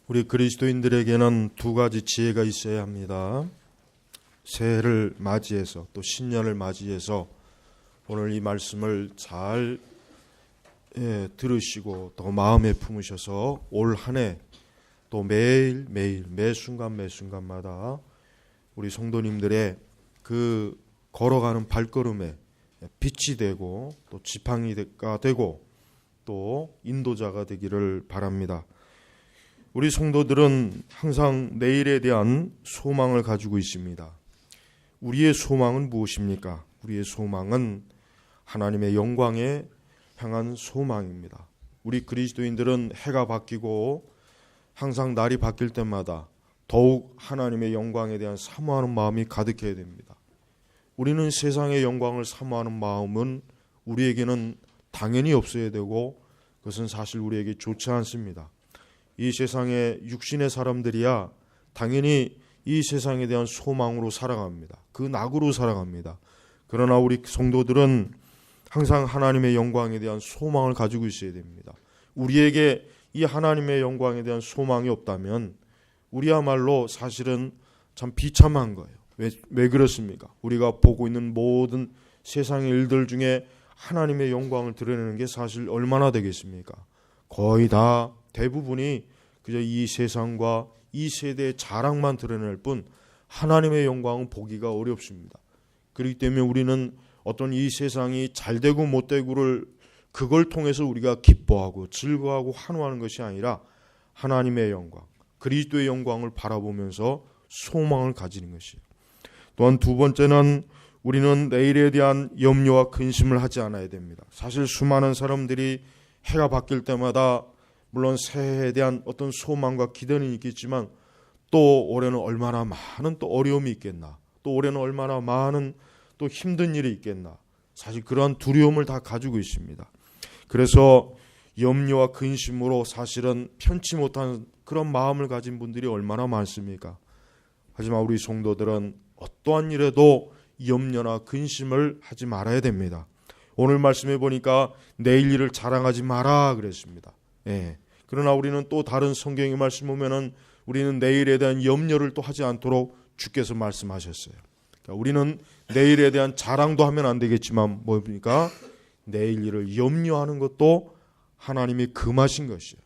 우리 그리스도인들에게는 두 가지 지혜가 있어야 합니다. 새해를 맞이해서 또 신년을 맞이해서 오늘 이 말씀을 잘 들으시고 또 마음에 품으셔서 올 한 해 또 매일 매 순간마다 우리 성도님들의 그 걸어가는 발걸음에 빛이 되고 또 지팡이가 되고 또 인도자가 되기를 바랍니다. 우리 성도들은 항상 내일에 대한 소망을 가지고 있습니다. 우리의 소망은 무엇입니까? 우리의 소망은 하나님의 영광에 향한 소망입니다. 우리 그리스도인들은 해가 바뀌고 항상 날이 바뀔 때마다 더욱 하나님의 영광에 대한 사모하는 마음이 가득해야 됩니다. 우리는 세상의 영광을 사모하는 마음은 우리에게는 당연히 없어야 되고 그것은 사실 우리에게 좋지 않습니다. 이 세상의 육신의 사람들이야 당연히 이 세상에 대한 소망으로 살아갑니다. 그 낙으로 살아갑니다. 그러나 우리 성도들은 항상 하나님의 영광에 대한 소망을 가지고 있어야 됩니다. 우리에게 이 하나님의 영광에 대한 소망이 없다면 우리야말로 사실은 참 비참한 거예요. 왜 그렇습니까? 우리가 보고 있는 모든 세상의 일들 중에 하나님의 영광을 드러내는 게 사실 얼마나 되겠습니까? 거의 다 대부분이 그저 이 세상과 이 세대의 자랑만 드러낼 뿐 하나님의 영광은 보기가 어렵습니다. 그렇기 때문에 우리는 어떤 이 세상이 잘되고 못되고를 그걸 통해서 우리가 기뻐하고 즐거워하고 환호하는 것이 아니라 하나님의 영광, 그리스도의 영광을 바라보면서 소망을 가지는 것이에요. 또한 두 번째는 우리는 내일에 대한 염려와 근심을 하지 않아야 됩니다. 사실 수많은 사람들이 해가 바뀔 때마다 물론 새해에 대한 어떤 소망과 기대는 있겠지만 또 올해는 얼마나 많은 또 어려움이 있겠나, 또 올해는 얼마나 많은 또 힘든 일이 있겠나, 사실 그러한 두려움을 다 가지고 있습니다. 그래서 염려와 근심으로 사실은 편치 못한 그런 마음을 가진 분들이 얼마나 많습니까? 하지만 우리 성도들은 어떠한 일에도 염려나 근심을 하지 말아야 됩니다. 오늘 말씀해 보니까 내일 일을 자랑하지 마라 그랬습니다. 그러나 우리는 또 다른 성경의 말씀 보면은 우리는 내일에 대한 염려를 또 하지 않도록 주께서 말씀하셨어요. 그러니까 우리는 내일에 대한 자랑도 하면 안 되겠지만 뭡니까? 내일 일을 염려하는 것도 하나님이 금하신 것이에요.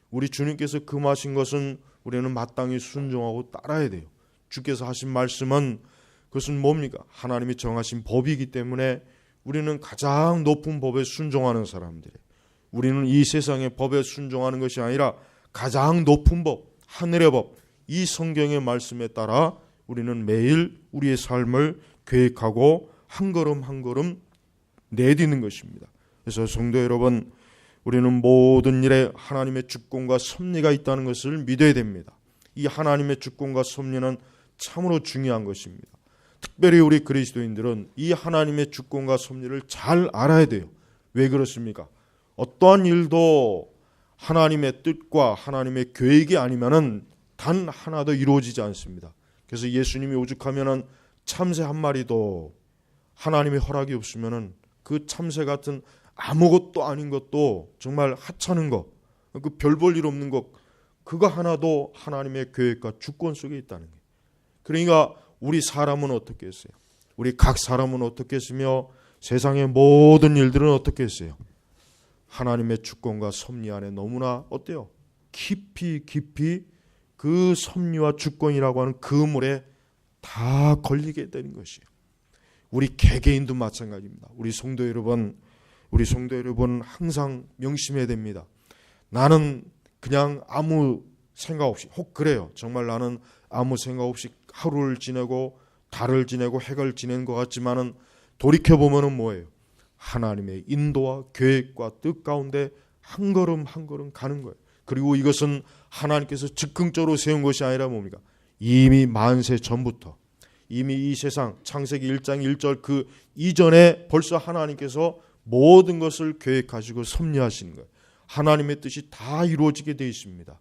우리 주님께서 금하신 것은 우리는 마땅히 순종하고 따라야 돼요. 주께서 하신 말씀은 그것은 뭡니까? 하나님이 정하신 법이기 때문에 우리는 가장 높은 법에 순종하는 사람들이에요. 우리는 이 세상의 법에 순종하는 것이 아니라 가장 높은 법, 하늘의 법, 이 성경의 말씀에 따라 우리는 매일 우리의 삶을 계획하고 한 걸음 한 걸음 내딛는 것입니다. 그래서 성도 여러분, 우리는 모든 일에 하나님의 주권과 섭리가 있다는 것을 믿어야 됩니다. 이 하나님의 주권과 섭리는 참으로 중요한 것입니다. 특별히 우리 그리스도인들은 이 하나님의 주권과 섭리를 잘 알아야 돼요. 왜 그렇습니까? 어떠한 일도 하나님의 뜻과 하나님의 계획이 아니면은 단 하나도 이루어지지 않습니다. 그래서 예수님이 오죽하면은 참새 한 마리도 하나님의 허락이 없으면은 그 참새 같은 아무것도 아닌 것도 정말 하찮은 것, 그 별 볼 일 없는 것, 그거 하나도 하나님의 계획과 주권 속에 있다는 거예요. 그러니까 우리 사람은 어떻게 했어요? 우리 각 사람은 어떻게 했으며 세상의 모든 일들은 어떻게 했어요? 하나님의 주권과 섭리 안에 너무나 어때요? 깊이 그 섭리와 주권이라고 하는 그물에 다 걸리게 되는 것이에요. 우리 개개인도 마찬가지입니다. 우리 성도 여러분 항상 명심해야 됩니다. 나는 그냥 아무 생각 없이, 혹 그래요. 정말 나는 아무 생각 없이 하루를 지내고 달을 지내고 해를 지낸 것 같지만은 돌이켜보면은 뭐예요? 하나님의 인도와 계획과 뜻 가운데 한 걸음 한 걸음 가는 거예요. 그리고 이것은 하나님께서 즉흥적으로 세운 것이 아니라 뭡니까? 이미 만세 전부터, 이미 이 세상 창세기 1장 1절 그 이전에 벌써 하나님께서 모든 것을 계획하시고 섭리하시는 거예요. 하나님의 뜻이 다 이루어지게 되어 있습니다.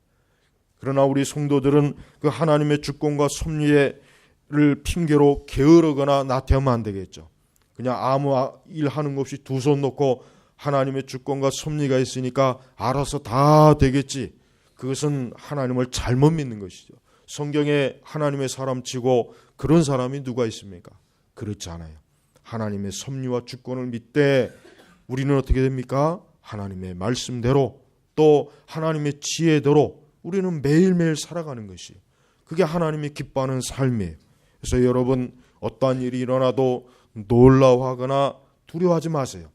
그러나 우리 성도들은 그 하나님의 주권과 섭리를 핑계로 게으르거나 나태하면 안 되겠죠. 그냥 아무 일 하는 것 없이 두 손 놓고 하나님의 주권과 섭리가 있으니까 알아서 다 되겠지. 그것은 하나님을 잘못 믿는 것이죠. 성경에 하나님의 사람 치고 그런 사람이 누가 있습니까? 그렇지 않아요. 하나님의 섭리와 주권을 믿되 우리는 어떻게 됩니까? 하나님의 말씀대로 또 하나님의 지혜대로 우리는 매일매일 살아가는 것이, 그게 하나님이 기뻐하는 삶이에요. 그래서 여러분, 어떠한 일이 일어나도 놀라워하거나 두려워하지 마세요.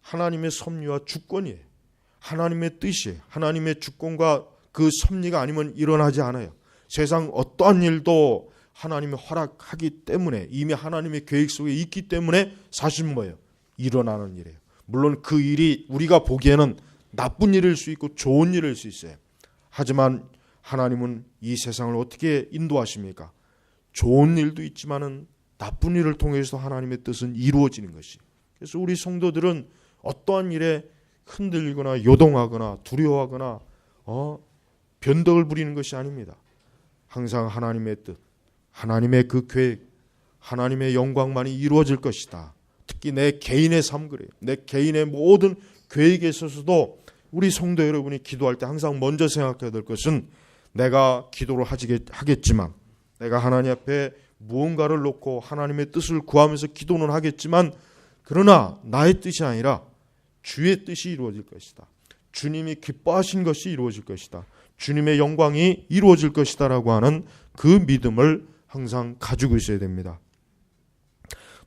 하나님의 섭리와 주권이에요. 하나님의 뜻이에요. 하나님의 주권과 그 섭리가 아니면 일어나지 않아요. 세상 어떠한 일도 하나님이 허락하기 때문에, 이미 하나님의 계획 속에 있기 때문에 사실 뭐예요? 일어나는 일이에요. 물론 그 일이 우리가 보기에는 나쁜 일일 수 있고 좋은 일일 수 있어요. 하지만 하나님은 이 세상을 어떻게 인도하십니까? 좋은 일도 있지만은 나쁜 일을 통해서 하나님의 뜻은 이루어지는 것이. 그래서 우리 성도들은 어떠한 일에 흔들리거나 요동하거나 두려워하거나 변덕을 부리는 것이 아닙니다. 항상 하나님의 뜻, 하나님의 그 계획, 하나님의 영광만이 이루어질 것이다. 특히 내 개인의 삶 그래요. 내 개인의 모든 계획에 있어서도 우리 성도 여러분이 기도할 때 항상 먼저 생각해야 될 것은, 내가 기도를 하겠지만, 내가 하나님 앞에 무언가를 놓고 하나님의 뜻을 구하면서 기도는 하겠지만, 그러나 나의 뜻이 아니라 주의 뜻이 이루어질 것이다. 주님이 기뻐하신 것이 이루어질 것이다. 주님의 영광이 이루어질 것이다 라고 하는 그 믿음을 항상 가지고 있어야 됩니다.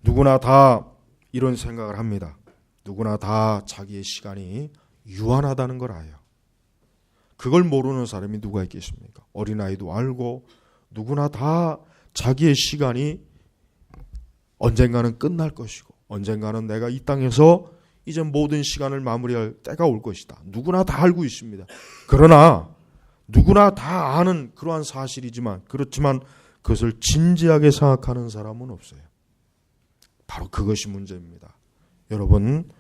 누구나 다 이런 생각을 합니다. 누구나 다 자기의 시간이 유한하다는 걸 알아요. 그걸 모르는 사람이 누가 있겠습니까? 어린아이도 알고 누구나 다 자기의 시간이 언젠가는 끝날 것이고 언젠가는 내가 이 땅에서 이제 모든 시간을 마무리할 때가 올 것이다. 누구나 다 알고 있습니다. 그러나 누구나 다 아는 그러한 사실이지만, 그렇지만 그것을 진지하게 생각하는 사람은 없어요. 바로 그것이 문제입니다. 여러분,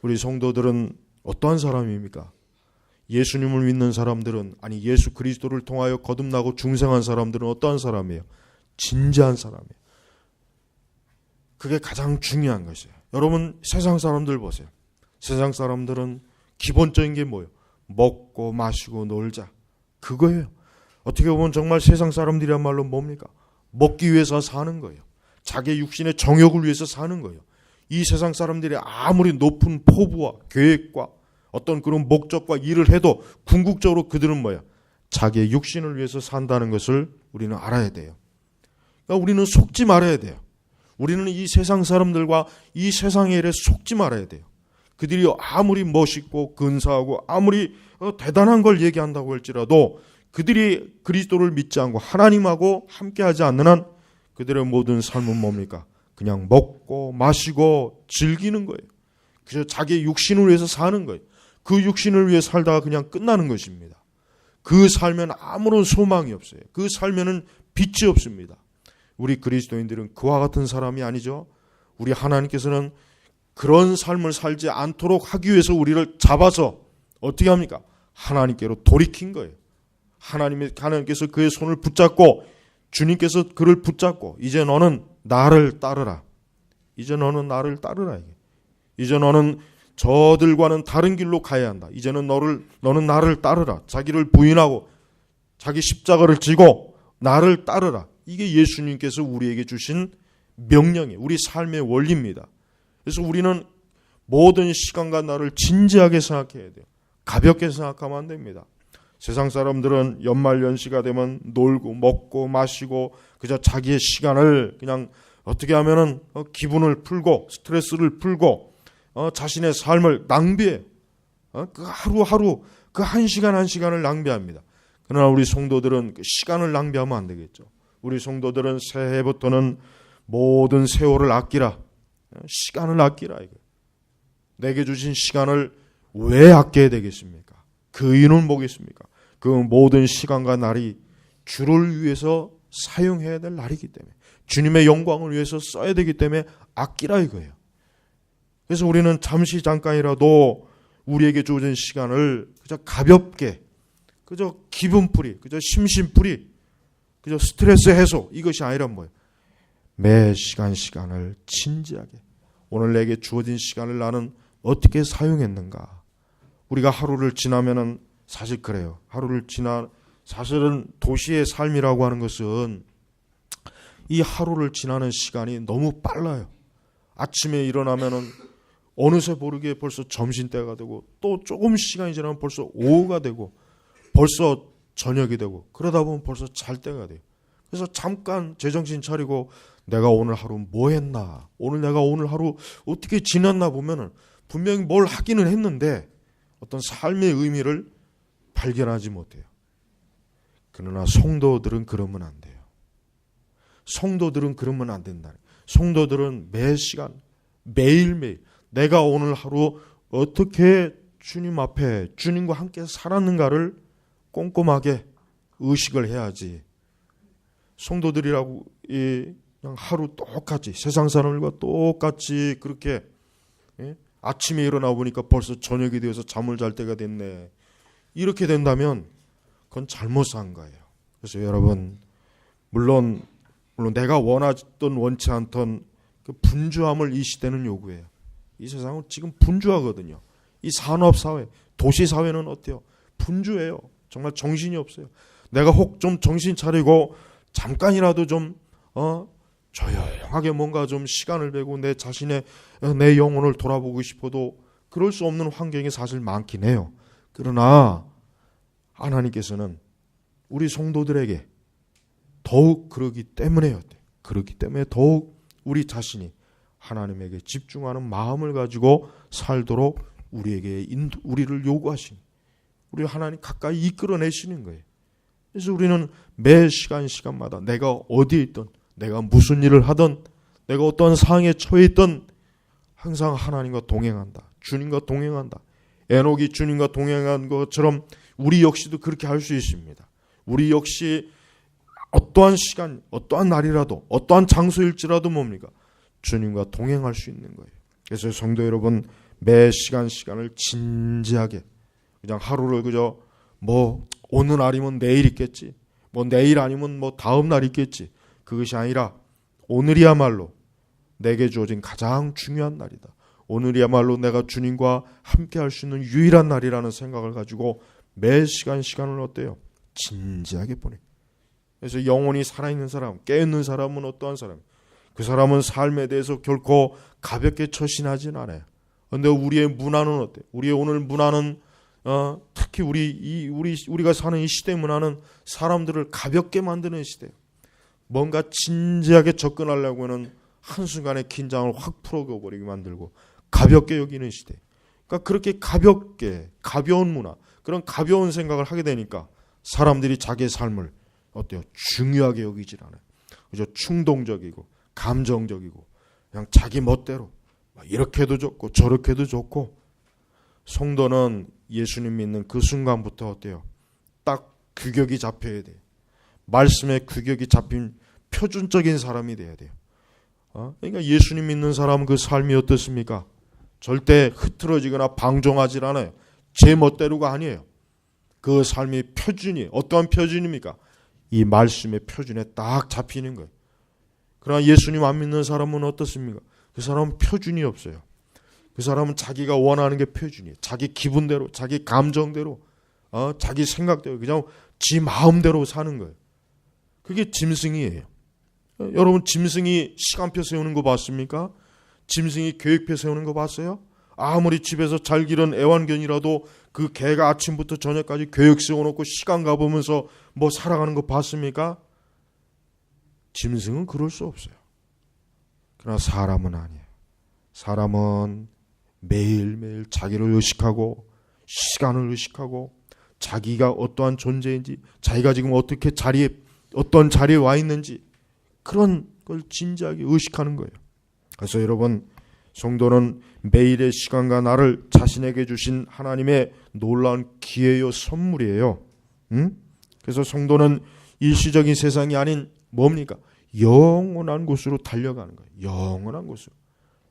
우리 성도들은 어떠한 사람입니까? 예수님을 믿는 사람들은, 아니 예수 그리스도를 통하여 거듭나고 중생한 사람들은 어떠한 사람이에요? 진지한 사람이에요. 그게 가장 중요한 것이에요. 여러분, 세상 사람들 보세요. 세상 사람들은 기본적인 게 뭐예요? 먹고 마시고 놀자. 그거예요. 어떻게 보면 정말 세상 사람들이야말로 뭡니까? 먹기 위해서 사는 거예요. 자기의 육신의 정욕을 위해서 사는 거예요. 이 세상 사람들이 아무리 높은 포부와 계획과 어떤 그런 목적과 일을 해도 궁극적으로 그들은 뭐야? 자기의 육신을 위해서 산다는 것을 우리는 알아야 돼요. 그러니까 우리는 속지 말아야 돼요. 우리는 이 세상 사람들과 이 세상의 일에 속지 말아야 돼요. 그들이 아무리 멋있고 근사하고 아무리 대단한 걸 얘기한다고 할지라도 그들이 그리스도를 믿지 않고 하나님하고 함께하지 않는 한 그들의 모든 삶은 뭡니까? 그냥 먹고 마시고 즐기는 거예요. 그래서 자기의 육신을 위해서 사는 거예요. 그 육신을 위해 살다가 그냥 끝나는 것입니다. 그 삶에는 아무런 소망이 없어요. 그 삶에는 빛이 없습니다. 우리 그리스도인들은 그와 같은 사람이 아니죠. 우리 하나님께서는 그런 삶을 살지 않도록 하기 위해서 우리를 잡아서 어떻게 합니까? 하나님께로 돌이킨 거예요. 하나님께서 그의 손을 붙잡고, 주님께서 그를 붙잡고, 이제 너는 나를 따르라. 이제 너는 나를 따르라. 이제 너는 저들과는 다른 길로 가야 한다. 이제는 너는 나를 따르라. 자기를 부인하고 자기 십자가를 지고 나를 따르라. 이게 예수님께서 우리에게 주신 명령이에요. 우리 삶의 원리입니다. 그래서 우리는 모든 시간과 나를 진지하게 생각해야 돼요. 가볍게 생각하면 안 됩니다. 세상 사람들은 연말연시가 되면 놀고 먹고 마시고 그저 자기의 시간을 그냥 어떻게 하면은 기분을 풀고 스트레스를 풀고 자신의 삶을 낭비해. 그 하루하루 그 한 시간 한 시간을 낭비합니다. 그러나 우리 성도들은 그 시간을 낭비하면 안 되겠죠. 우리 성도들은 새해부터는 모든 세월을 아끼라. 시간을 아끼라. 이거. 내게 주신 시간을 왜 아껴야 되겠습니까? 그 이유는 뭐겠습니까? 그 모든 시간과 날이 주를 위해서 사용해야 될 날이기 때문에, 주님의 영광을 위해서 써야 되기 때문에 아끼라 이거예요. 그래서 우리는 잠깐이라도 우리에게 주어진 시간을 그저 가볍게, 그저 기분풀이, 그저 심심풀이, 그저 스트레스 해소, 이것이 아니라 뭐예요? 매 시간을 진지하게, 오늘 내게 주어진 시간을 나는 어떻게 사용했는가? 우리가 하루를 지나면은 사실 그래요. 사실은 도시의 삶이라고 하는 것은 이 하루를 지나는 시간이 너무 빨라요. 아침에 일어나면은 어느새 모르게 벌써 점심때가 되고, 또 조금 시간이 지나면 벌써 오후가 되고, 벌써 저녁이 되고, 그러다 보면 벌써 잘 때가 돼요. 그래서 잠깐 제정신 차리고 내가 오늘 하루 뭐 했나, 내가 오늘 하루 어떻게 지냈나 보면은 분명히 뭘 하기는 했는데 어떤 삶의 의미를 발견하지 못해요. 그러나 성도들은 그러면 안 돼요. 성도들은 그러면 안 된다. 성도들은 매 시간, 매일매일 내가 오늘 하루 어떻게 주님 앞에 주님과 함께 살았는가를 꼼꼼하게 의식을 해야지. 성도들이라고 그냥 하루 똑같이 세상 사람들과 똑같이 그렇게 아침에 일어나 보니까 벌써 저녁이 되어서 잠을 잘 때가 됐네. 이렇게 된다면 그건 잘못 산 거예요. 그래서 여러분, 물론 내가 원하던 원치 않던 그 분주함을 이 시대는 요구해요. 이 세상은 지금 분주하거든요. 이 산업사회, 도시사회는 어때요? 분주해요. 정말 정신이 없어요. 내가 혹 좀 정신 차리고 잠깐이라도 좀 조용하게 뭔가 좀 시간을 배고 내 자신의 내 영혼을 돌아보고 싶어도 그럴 수 없는 환경이 사실 많긴 해요. 그러나 하나님께서는 우리 성도들에게 더욱 그러기 때문에 더욱 우리 자신이 하나님에게 집중하는 마음을 가지고 살도록 우리를 요구하시는, 우리 하나님 가까이 이끌어내시는 거예요. 그래서 우리는 매 시간마다 내가 어디에 있든, 내가 무슨 일을 하든, 내가 어떤 상황에 처해 있든 항상 하나님과 동행한다. 주님과 동행한다. 에녹이 주님과 동행한 것처럼 우리 역시도 그렇게 할 수 있습니다. 우리 역시 어떠한 시간, 어떠한 날이라도, 어떠한 장소일지라도 뭡니까? 주님과 동행할 수 있는 거예요. 그래서 성도 여러분, 매 시간을 진지하게, 그냥 하루를 그저 오늘 아니면 내일 있겠지, 내일 아니면 다음 날 있겠지, 그것이 아니라 오늘이야말로 내게 주어진 가장 중요한 날이다. 오늘이야말로 내가 주님과 함께 할 수 있는 유일한 날이라는 생각을 가지고 매 시간을 어때요? 진지하게 보내. 그래서 영혼이 살아있는 사람, 깨어있는 사람은 어떠한 사람? 그 사람은 삶에 대해서 결코 가볍게 처신하진 않아요. 그런데 우리의 문화는 어때요? 우리의 오늘 문화는 특히 우리가 사는 이 시대 문화는 사람들을 가볍게 만드는 시대예요. 뭔가 진지하게 접근하려고 하는 한순간에 긴장을 확 풀어버리게 만들고 가볍게 여기는 시대. 그러니까 그렇게 가벼운 문화, 그런 가벼운 생각을 하게 되니까 사람들이 자기의 삶을 어때요? 중요하게 여기질 않아요. 그저 충동적이고 감정적이고 그냥 자기 멋대로 이렇게도 좋고 저렇게도 좋고. 성도는 예수님 믿는 그 순간부터 어때요? 딱 규격이 잡혀야 돼요. 말씀에 규격이 잡힌 표준적인 사람이 돼야 돼요. 그러니까 예수님 믿는 사람은 그 삶이 어떻습니까? 절대 흐트러지거나 방종하지 않아요. 제 멋대로가 아니에요. 그 삶의 표준이 어떠한 표준입니까? 이 말씀의 표준에 딱 잡히는 거예요. 그러나 예수님 안 믿는 사람은 어떻습니까? 그 사람은 표준이 없어요. 그 사람은 자기가 원하는 게 표준이에요. 자기 기분대로, 자기 감정대로, 자기 생각대로, 그냥 지 마음대로 사는 거예요. 그게 짐승이에요. 여러분, 짐승이 시간표 세우는 거 봤습니까? 짐승이 계획표 세우는 거 봤어요? 아무리 집에서 잘 기른 애완견이라도 그 개가 아침부터 저녁까지 계획 세워놓고 시간 가보면서 살아가는 거 봤습니까? 짐승은 그럴 수 없어요. 그러나 사람은 아니에요. 사람은 매일매일 자기를 의식하고 시간을 의식하고 자기가 어떠한 존재인지, 자기가 지금 어떤 자리에 와 있는지 그런 걸 진지하게 의식하는 거예요. 그래서 여러분, 성도는 매일의 시간과 나를 자신에게 주신 하나님의 놀라운 기회요 선물이에요. 그래서 성도는 일시적인 세상이 아닌 뭡니까? 영원한 곳으로 달려가는 거예요. 영원한 곳으로.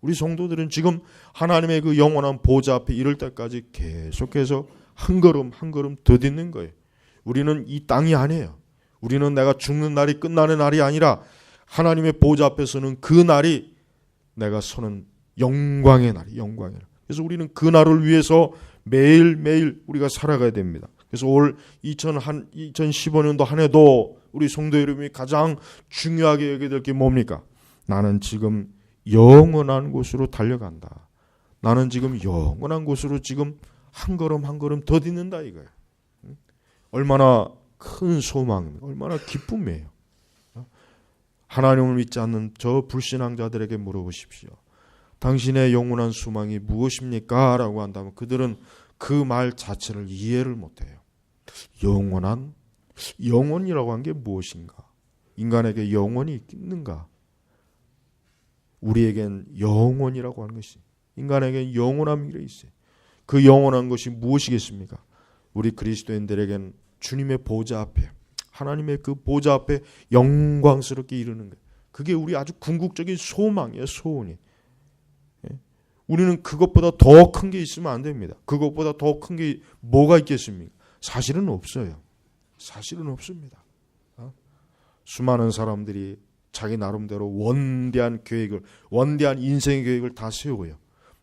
우리 성도들은 지금 하나님의 그 영원한 보좌 앞에 이를 때까지 계속해서 한 걸음 한 걸음 더딛는 거예요. 우리는 이 땅이 아니에요. 우리는 내가 죽는 날이 끝나는 날이 아니라 하나님의 보좌 앞에 서는 그 날이 내가 서는 영광의 날이 영광의 날. 그래서 우리는 그 날을 위해서 매일매일 우리가 살아가야 됩니다. 그래서 올 2015년도 한 해도 우리 성도 여러분이 가장 중요하게 여겨야 될 게 뭡니까? 나는 지금 영원한 곳으로 달려간다. 나는 지금 영원한 곳으로 지금 한 걸음 한 걸음 더 딛는다 이거예요. 얼마나 큰 소망입니까? 얼마나 기쁨이에요. 하나님을 믿지 않는 저 불신앙자들에게 물어보십시오. 당신의 영원한 소망이 무엇입니까? 라고 한다면 그들은 그 말 자체를 이해를 못해요. 영원이라고 한 게 무엇인가? 인간에게 영원이 있는가? 우리에겐 영원이라고 하는 것이, 인간에겐 영원한 미래가 있어요. 그 영원한 것이 무엇이겠습니까? 우리 그리스도인들에겐 주님의 보좌 앞에, 하나님의 그 보좌 앞에 영광스럽게 이르는 거예요. 그게 우리 아주 궁극적인 소망이에요. 소원이. 우리는 그것보다 더 큰 게 있으면 안 됩니다. 그것보다 더 큰 게 뭐가 있겠습니까? 사실은 없어요. 사실은 없습니다. 수많은 사람들이 자기 나름대로 원대한 계획을, 원대한 인생의 계획을 다 세워요.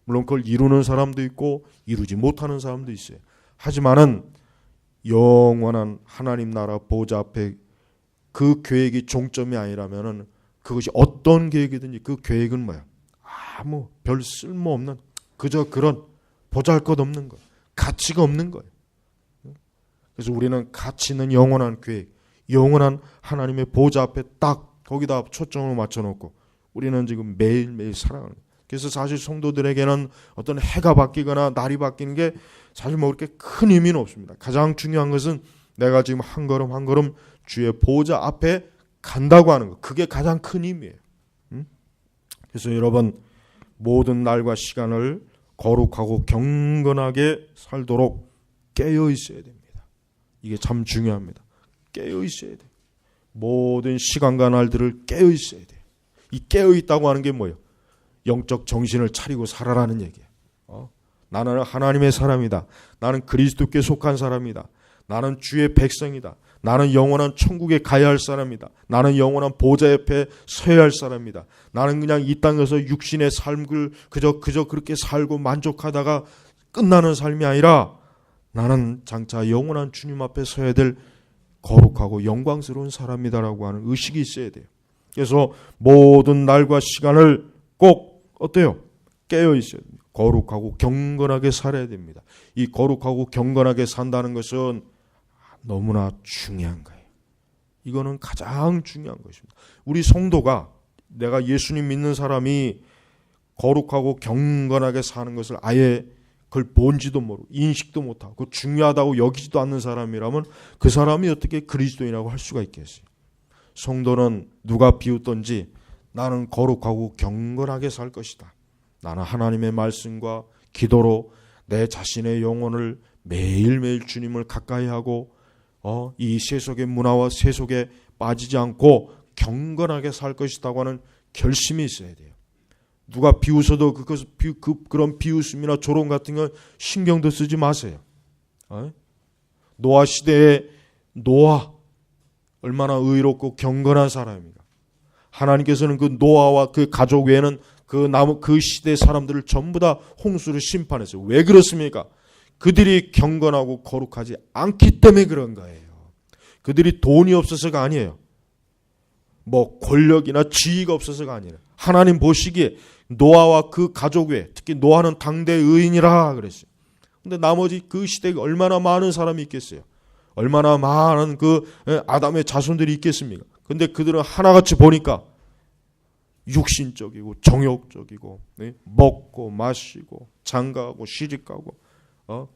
물론 그걸 이루는 사람도 있고 이루지 못하는 사람도 있어요. 하지만은 영원한 하나님 나라 보좌 앞에 그 계획이 종점이 아니라면은 그것이 어떤 계획이든지 그 계획은 뭐야? 아무 별 쓸모없는, 그저 그런 보잘것없는 거, 가치가 없는 거예요. 그래서 우리는 가치 있는 영원한 계획, 영원한 하나님의 보좌 앞에 딱 거기다 초점을 맞춰놓고 우리는 지금 매일매일 살아가는 거예요. 그래서 사실 성도들에게는 어떤 해가 바뀌거나 날이 바뀌는 게 사실 뭐 그렇게 큰 의미는 없습니다. 가장 중요한 것은 내가 지금 한 걸음 한 걸음 주의 보좌 앞에 간다고 하는 것, 그게 가장 큰 의미예요. 그래서 여러분, 모든 날과 시간을 거룩하고 경건하게 살도록 깨어 있어야 됩니다. 이게 참 중요합니다. 깨어 있어야 돼요. 모든 시간과 날들을 깨어 있어야 돼요. 이 깨어 있다고 하는 게 뭐예요? 영적 정신을 차리고 살아라는 얘기예요. 나는 하나님의 사람이다. 나는 그리스도께 속한 사람이다. 나는 주의 백성이다. 나는 영원한 천국에 가야 할 사람이다. 나는 영원한 보좌 옆에 서야 할 사람이다. 나는 그냥 이 땅에서 육신의 삶을 그저 그렇게 살고 만족하다가 끝나는 삶이 아니라 나는 장차 영원한 주님 앞에 서야 될 거룩하고 영광스러운 사람이다라고 하는 의식이 있어야 돼요. 그래서 모든 날과 시간을 꼭 어때요? 깨어 있어야 됩니다. 거룩하고 경건하게 살아야 됩니다. 이 거룩하고 경건하게 산다는 것은 너무나 중요한 거예요. 이거는 가장 중요한 것입니다. 우리 성도가, 내가 예수님 믿는 사람이 거룩하고 경건하게 사는 것을 아예 그걸 뭔지도 모르고 인식도 못하고 그 중요하다고 여기지도 않는 사람이라면 그 사람이 어떻게 그리스도인이라고 할 수가 있겠어요? 성도는 누가 비웃던지 나는 거룩하고 경건하게 살 것이다. 나는 하나님의 말씀과 기도로 내 자신의 영혼을 매일매일 주님을 가까이 하고 이 세속의 문화와 세속에 빠지지 않고 경건하게 살 것이라고 하는 결심이 있어야 돼요. 누가 비웃어도 그런 비웃음이나 조롱 같은 건 신경도 쓰지 마세요. 노아 시대에 노아 얼마나 의롭고 경건한 사람입니까? 하나님께서는 그 노아와 그 가족 외에는 그 시대 사람들을 전부 다 홍수로 심판했어요. 왜 그렇습니까? 그들이 경건하고 거룩하지 않기 때문에 그런 거예요. 그들이 돈이 없어서가 아니에요. 뭐 권력이나 지위가 없어서가 아니에요. 하나님 보시기에 노아와 그 가족 외에, 특히 노아는 당대 의인이라 그랬어요. 근데 나머지 그 시대에 얼마나 많은 사람이 있겠어요? 얼마나 많은 그 아담의 자손들이 있겠습니까? 근데 그들은 하나같이 보니까 육신적이고 정욕적이고 먹고 마시고 장가가고 시집가고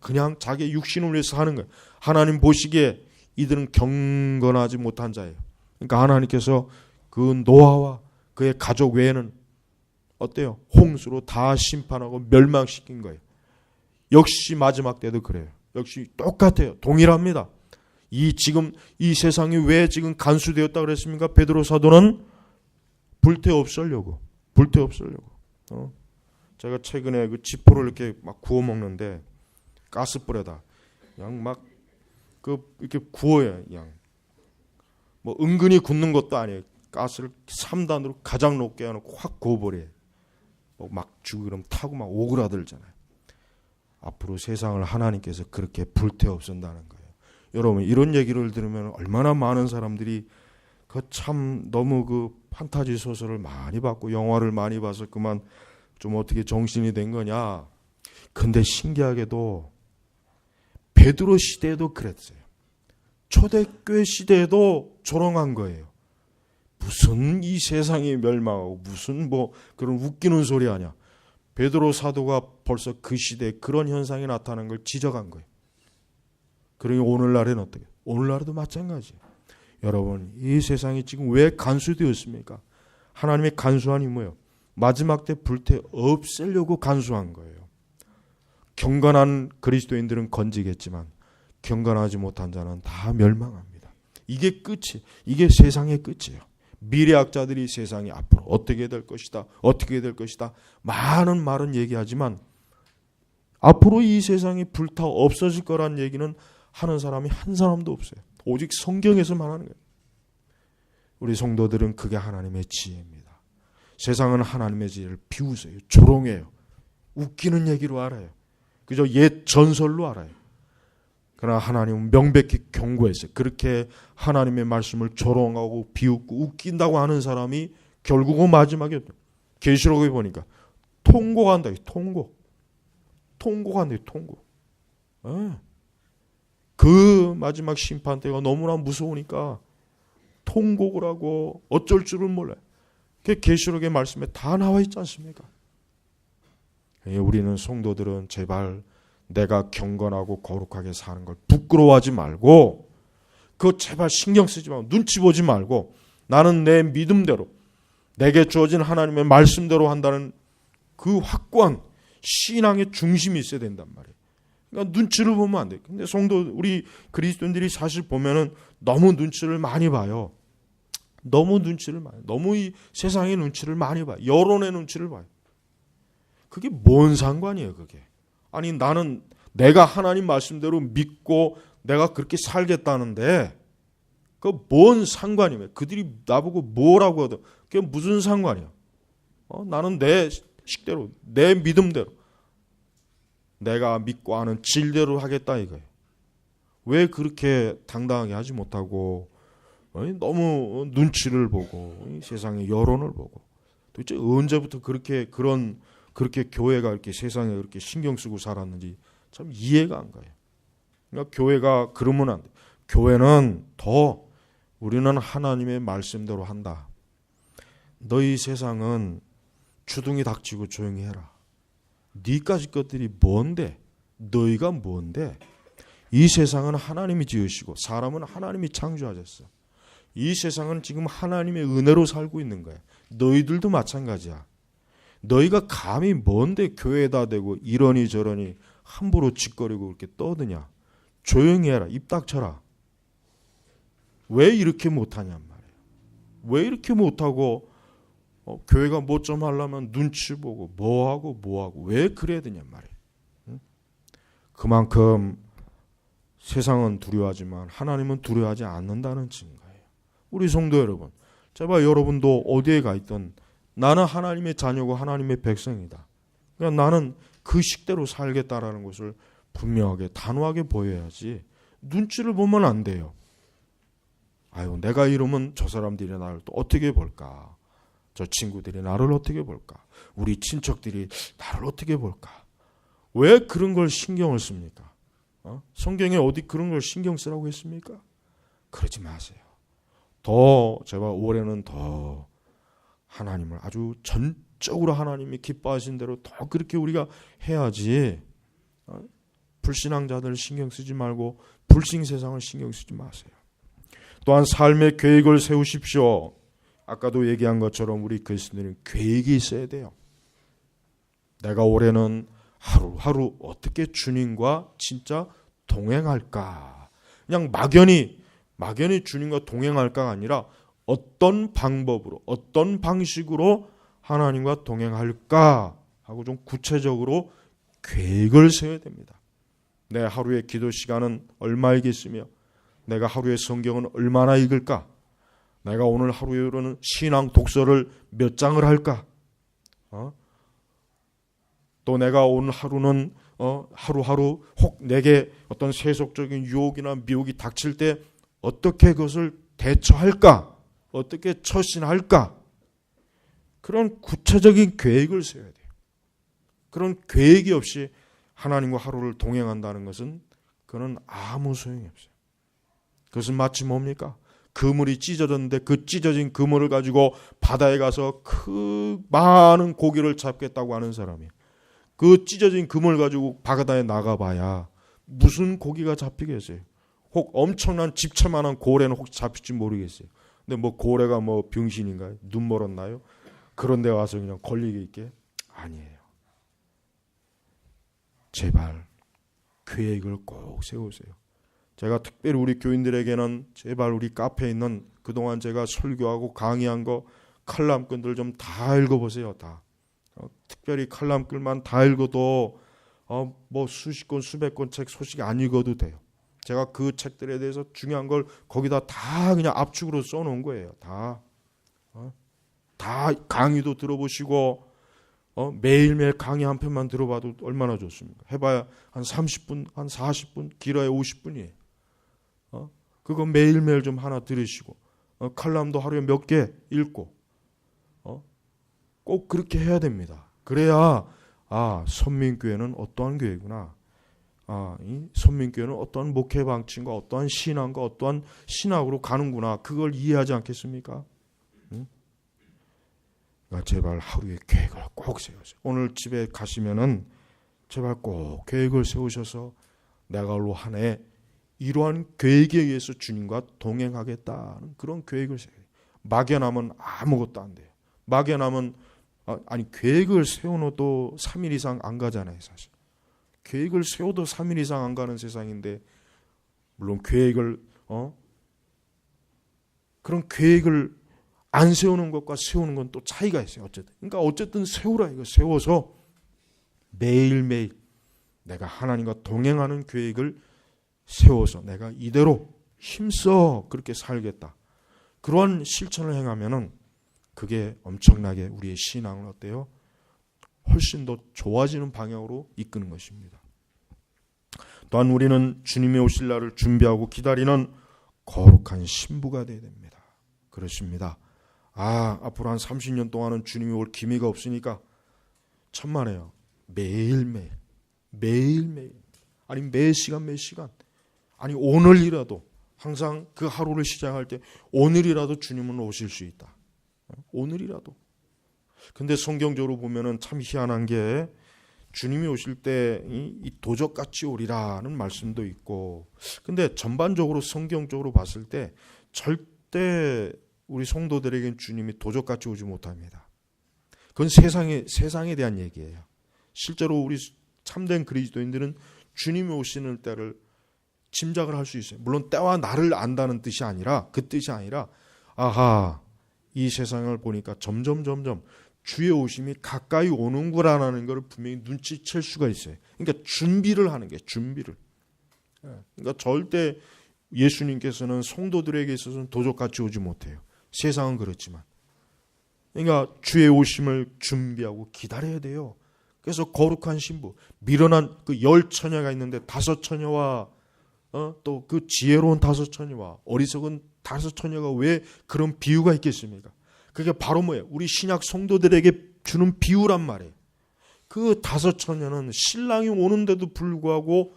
그냥 자기 육신을 위해서 하는 거예요. 하나님 보시기에 이들은 경건하지 못한 자예요. 그러니까 하나님께서 그 노아와 그의 가족 외에는 어때요? 홍수로 다 심판하고 멸망시킨 거예요. 역시 마지막 때도 그래요. 역시 똑같아요. 동일합니다. 지금 이 세상이 왜 지금 간수되었다 그랬습니까? 베드로 사도는 불태워 없애려고. 제가 최근에 그 지포를 이렇게 막 구워 먹는데 가스불에다 그냥 막 이렇게 구워요. 그냥 뭐 은근히 굽는 것도 아니에요. 가스를 3단으로 가장 높게 해놓고 확 구워버려요. 막 죽으름 타고 막 오그라들잖아요. 앞으로 세상을 하나님께서 그렇게 불태워 없앤다는 거예요. 여러분 이런 얘기를 들으면 얼마나 많은 사람들이 그 참 너무 그 판타지 소설을 많이 봤고 영화를 많이 봐서 그만 좀 어떻게 정신이 된 거냐. 근데 신기하게도 베드로 시대에도 그랬어요. 초대교회 시대에도 조롱한 거예요. 무슨 이 세상이 멸망하고 무슨 뭐 그런 웃기는 소리 하냐. 베드로 사도가 벌써 그 시대에 그런 현상이 나타나는 걸 지적한 거예요. 그러니 오늘날에는 어떻게? 오늘날에도 마찬가지예요. 여러분 이 세상이 지금 왜 간수되었습니까? 하나님의 간수함이 뭐예요? 마지막 때 불태 없애려고 간수한 거예요. 경건한 그리스도인들은 건지겠지만 경건하지 못한 자는 다 멸망합니다. 이게 끝이, 이게 세상의 끝이에요. 미래학자들이 세상이 앞으로 어떻게 될 것이다, 어떻게 될 것이다 많은 말은 얘기하지만 앞으로 이 세상이 불타 없어질 거란 얘기는 하는 사람이 한 사람도 없어요. 오직 성경에서만 하는 거예요. 우리 성도들은 그게 하나님의 지혜입니다. 세상은 하나님의 지혜를 비웃어요. 조롱해요. 웃기는 얘기로 알아요. 그저 옛 전설로 알아요. 그러나 하나님은 명백히 경고했어요. 그렇게 하나님의 말씀을 조롱하고 비웃고 웃긴다고 하는 사람이 결국은 마지막에 계시록에 보니까 통곡한다. 통곡한다. 통곡. 그 마지막 심판 때가 너무나 무서우니까 통곡을 하고 어쩔 줄은 몰라요. 그게 계시록의 말씀에 다 나와 있지 않습니까? 우리는 성도들은 제발 내가 경건하고 거룩하게 사는 걸 부끄러워하지 말고 그거 제발 신경 쓰지 말고 눈치 보지 말고 나는 내 믿음대로 내게 주어진 하나님의 말씀대로 한다는 그 확고한 신앙의 중심이 있어야 된단 말이에요. 그러니까 눈치를 보면 안 돼요. 근데 성도 우리 그리스도인들이 사실 보면은 너무 눈치를 많이 봐요. 너무 이 세상의 눈치를 많이 봐요. 여론의 눈치를 봐요. 그게 뭔 상관이에요, 그게. 아니 나는 내가 하나님 말씀대로 믿고 내가 그렇게 살겠다는데 그 뭔 상관이에요. 그들이 나보고 뭐라고 하든 그게 무슨 상관이야. 나는 내 식대로 내 믿음대로 내가 믿고 아는 진리대로 하겠다 이거예요. 왜 그렇게 당당하게 하지 못하고 너무 눈치를 보고 세상의 여론을 보고 도대체 언제부터 그렇게 교회가 이렇게 세상에 그렇게 신경 쓰고 살았는지 참 이해가 안 가요. 그러니까 교회가 그러면 안 돼. 교회는 더 우리는 하나님의 말씀대로 한다. 너희 세상은 주둥이 닥치고 조용히 해라. 니까지 것들이 뭔데? 너희가 뭔데? 이 세상은 하나님이 지으시고 사람은 하나님이 창조하셨어. 이 세상은 지금 하나님의 은혜로 살고 있는 거야. 너희들도 마찬가지야. 너희가 감히 뭔데 교회에다 대고 이러니 저러니 함부로 짓거리고 그렇게 떠드냐. 조용히 해라. 입 닥쳐라. 왜 이렇게 못하냔 말이에요. 왜 이렇게 못하고 교회가 뭐 좀 하려면 눈치 보고 뭐하고 왜 그래야 되냔 말이에요. 응? 그만큼 세상은 두려워하지만 하나님은 두려워하지 않는다는 증거예요. 우리 성도 여러분, 제발 여러분도 어디에 가 있든 나는 하나님의 자녀고 하나님의 백성이다. 그러니까 나는 그 식대로 살겠다라는 것을 분명하게 단호하게 보여야지 눈치를 보면 안 돼요. 아유, 내가 이러면 저 사람들이 나를 또 어떻게 볼까? 저 친구들이 나를 어떻게 볼까? 우리 친척들이 나를 어떻게 볼까? 왜 그런 걸 신경을 씁니까? 성경에 어디 그런 걸 신경 쓰라고 했습니까? 그러지 마세요. 제가 올해는 더 하나님을 아주 전적으로 하나님이 기뻐하신 대로 더 그렇게 우리가 해야지. 불신앙자들 신경 쓰지 말고 불신 세상을 신경 쓰지 마세요. 또한 삶의 계획을 세우십시오. 아까도 얘기한 것처럼 우리 그리스도인은 계획이 있어야 돼요. 내가 올해는 하루하루 어떻게 주님과 진짜 동행할까? 그냥 막연히 주님과 동행할까가 아니라 어떤 방법으로 어떤 방식으로 하나님과 동행할까 하고 좀 구체적으로 계획을 세워야 됩니다. 내 하루의 기도 시간은 얼마이겠으며 내가 하루의 성경은 얼마나 읽을까? 내가 오늘 하루에는 신앙 독서를 몇 장을 할까? 또 내가 오늘 하루는 하루하루 혹 내게 어떤 세속적인 유혹이나 미혹이 닥칠 때 어떻게 그것을 대처할까? 어떻게 처신할까? 그런 구체적인 계획을 세워야 돼요. 그런 계획이 없이 하나님과 하루를 동행한다는 것은 그건 아무 소용이 없어요. 그것은 마치 뭡니까? 그물이 찢어졌는데 그 찢어진 그물을 가지고 바다에 가서 그 많은 고기를 잡겠다고 하는 사람이에요. 그 찢어진 그물 가지고 바다에 나가봐야 무슨 고기가 잡히겠어요. 혹 엄청난 집채만한 고래는 혹시 잡힐지 모르겠어요. 근데 뭐 고래가 뭐 병신인가요? 눈 멀었나요? 그런 데 와서 그냥 걸리게 있게? 아니에요. 제발 계획을 꼭 세우세요. 제가 특별히 우리 교인들에게는 제발 우리 카페에 있는 그동안 제가 설교하고 강의한 거 칼럼글들 좀 다 읽어보세요. 다. 특별히 칼럼글만 다 읽어도 뭐 수십 권 수백 권 책 소식 안 읽어도 돼요. 제가 그 책들에 대해서 중요한 걸 거기다 다 그냥 압축으로 써놓은 거예요. 다 강의도 들어보시고 매일매일 강의 한 편만 들어봐도 얼마나 좋습니까? 해봐야 한 30분, 한 40분, 길어야 50분이에요. 그거 매일매일 좀 하나 들으시고 칼럼도 하루에 몇 개 읽고 꼭 그렇게 해야 됩니다. 그래야 선민교회는 어떠한 교회구나. 이 선민교회는 어떠한 목회 방침과 어떠한 신앙과 어떠한 신학으로 가는구나. 그걸 이해하지 않겠습니까? 그러니까 제발 하루에 계획을 꼭 세우세요. 오늘 집에 가시면은 제발 꼭 계획을 세우셔서 내가 올 한 해 이러한 계획에 의해서 주님과 동행하겠다는 그런 계획을 세워요. 막연하면 아무것도 안 돼요. 막연하면 계획을 세워놓도 3일 이상 안 가잖아요. 사실 계획을 세워도 3일 이상 안 가는 세상인데 물론 계획을 그런 계획을 안 세우는 것과 세우는 건 또 차이가 있어요. 어쨌든 세우라 이거. 세워서 매일매일 내가 하나님과 동행하는 계획을 세워서 내가 이대로 힘써 그렇게 살겠다. 그러한 실천을 행하면은 그게 엄청나게 우리의 신앙을 어때요? 훨씬 더 좋아지는 방향으로 이끄는 것입니다. 또한 우리는 주님의 오실 날을 준비하고 기다리는 거룩한 신부가 되어야 됩니다. 그렇습니다. 앞으로 한 30년 동안은 주님이 올 기미가 없으니까 천만에요. 매일매일 아니 매 시간 아니 오늘이라도 항상 그 하루를 시작할 때 오늘이라도 주님은 오실 수 있다. 오늘이라도. 근데 성경적으로 보면은 참 희한한 게 주님이 오실 때 이 도적같이 오리라는 말씀도 있고, 근데 전반적으로 성경적으로 봤을 때 절대 우리 성도들에겐 주님이 도적같이 오지 못합니다. 그건 세상에 대한 얘기예요. 실제로 우리 참된 그리스도인들은 주님이 오시는 때를 짐작을 할 수 있어요. 물론 때와 날을 안다는 뜻이 아니라, 그 뜻이 아니라 이 세상을 보니까 점점 주의 오심이 가까이 오는구나라는 걸 분명히 눈치챌 수가 있어요. 그러니까 준비를 하는 게 준비를. 그러니까 절대 예수님께서는 성도들에게 있어서는 도적같이 오지 못해요. 세상은 그렇지만. 그러니까 주의 오심을 준비하고 기다려야 돼요. 그래서 거룩한 신부, 미련한 그 10처녀가 있는데 5처녀와 또 그 지혜로운 5처녀와 어리석은 5처녀가 왜 그런 비유가 있겠습니까? 그게 바로 뭐예요? 우리 신약 성도들에게 주는 비유란 말이에요. 그 5처녀는 신랑이 오는데도 불구하고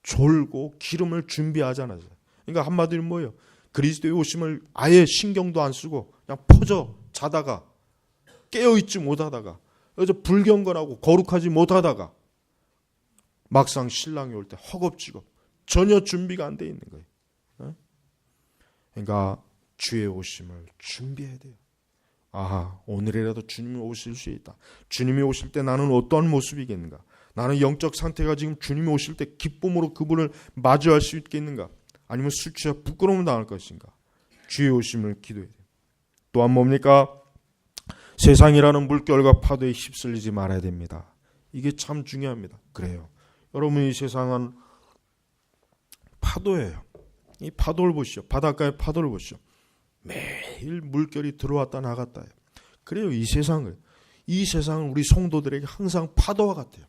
졸고 기름을 준비하지 않았어요. 그러니까 한마디로 뭐예요? 그리스도의 오심을 아예 신경도 안 쓰고 그냥 퍼져 자다가 깨어있지 못하다가 그래서 불경건하고 거룩하지 못하다가 막상 신랑이 올 때 허겁지겁 전혀 준비가 안 돼 있는 거예요. 그러니까 주의 오심을 준비해야 돼요. 오늘이라도 주님이 오실 수 있다. 주님이 오실 때 나는 어떠한 모습이겠는가? 나는 영적 상태가 지금 주님이 오실 때 기쁨으로 그분을 마주할 수 있겠는가? 아니면 수치와 부끄러움을 당할 것인가? 주의 오심을 기도해야 돼요. 또한 뭡니까? 세상이라는 물결과 파도에 휩쓸리지 말아야 됩니다. 이게 참 중요합니다. 그래요. 여러분, 이 세상은 파도예요. 이 파도를 보시죠. 바닷가의 파도를 보시죠. 매일 물결이 들어왔다 나갔다 해요. 그래요. 이 세상은 우리 성도들에게 항상 파도와 같아요.